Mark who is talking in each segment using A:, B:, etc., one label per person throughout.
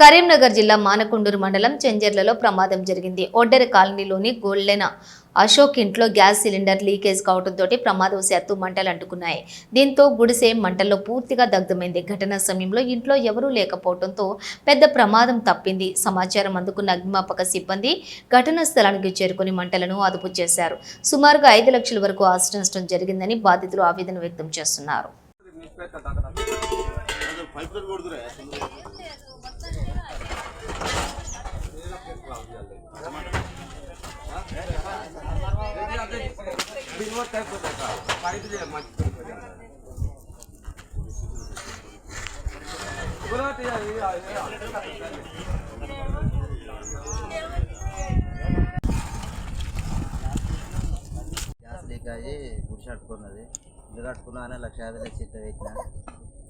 A: కరీంనగర్ జిల్లా మానకొండూరు మండలం చెంజర్లలో ప్రమాదం జరిగింది. ఒడ్డెర కాలనీలోని గోల్డెన అశోక్ ఇంట్లో గ్యాస్ సిలిండర్ లీకేజ్ కావడంతో ప్రమాదవశాత్తు మంటలు అంటుకున్నాయి. దీంతో గుడిసె మంటల్లో పూర్తిగా దగ్ధమైంది. ఘటనా సమయంలో ఇంట్లో ఎవరూ లేకపోవడంతో పెద్ద ప్రమాదం తప్పింది. సమాచారం అందుకున్న అగ్నిమాపక సిబ్బంది ఘటనా స్థలానికి చేరుకుని మంటలను అదుపు చేశారు. సుమారుగా 5 లక్షల వరకు ఆస్తి నష్టం జరిగిందని బాధితులు ఆవేదన వ్యక్తం చేస్తున్నారు.
B: గ్యాస్ లీక్ అయ్యి గుడిసె కట్టుకున్నది. ఇల్లు కట్టుకున్నానే 1,50,000 సీట్లు పెట్టిన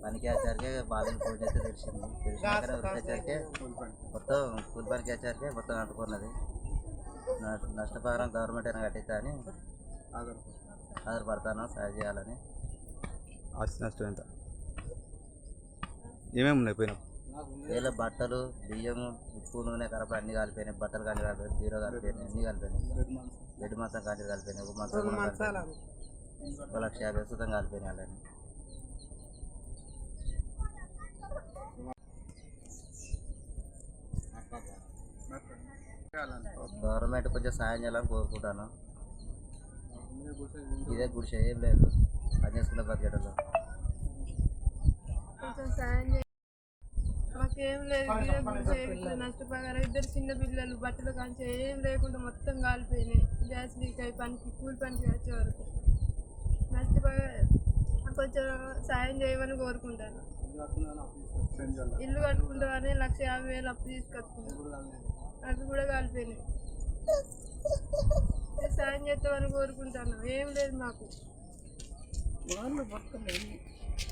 B: పనికి వచ్చారికే బాధలు ఫోన్ చేస్తే తెలిసినాకనే వచ్చారికే మొత్తం కూలి పనికి వచ్చారికే మొత్తం కట్టుకున్నది. నష్టపరిహారం గవర్నమెంట్ అయినా కట్టిస్తా అని ఆధారపడతాను, సాయం చేయాలని.
C: ఆస్తి నష్టం ఎంత? ఏమేమి ఉన్నాయి పోయినా?
B: వేల బట్టలు, బియ్యము, ఉప్పు, నూనె, కరప అన్నీ కాలిపోయినాయి. బట్టలు కానీ కాలిపోయినాయి, బీరో కాలిపోయినాయి, అన్నీ కాలిపోయినాయి. బెడ్ మంచం కానీ కాలిపోయినాయి, ఒక మంచం 1,50,000 సుతం కాలిపోయినాయి. అలానే గవర్నమెంట్ కొంచెం సాయం చేయాలని కోరుకుంటాను. ఇదే గుడిసె, ఏం లేదు, పని చేసుకుంటే బతికేటలో.
D: మాకేం లేదు, నష్టపరిహారం. 2 చిన్న పిల్లలు, బట్టలు కానీ ఏం లేకుండా మొత్తం కాలిపోయినాయి. గ్యాస్ లీక్ అయి కూలి పనికి వచ్చే వరకు నష్టపరిహారం కొంచెం సాయం చేయమని కోరుకుంటాను. ఇల్లు కట్టుకుంటామని 1,50,000 అప్పు తీసుకొచ్చుకున్నాను, అవి కూడా కాలిపోయినాయి. సాయం చేస్తామని కోరుకుంటాను. ఏం లేదు మాకు.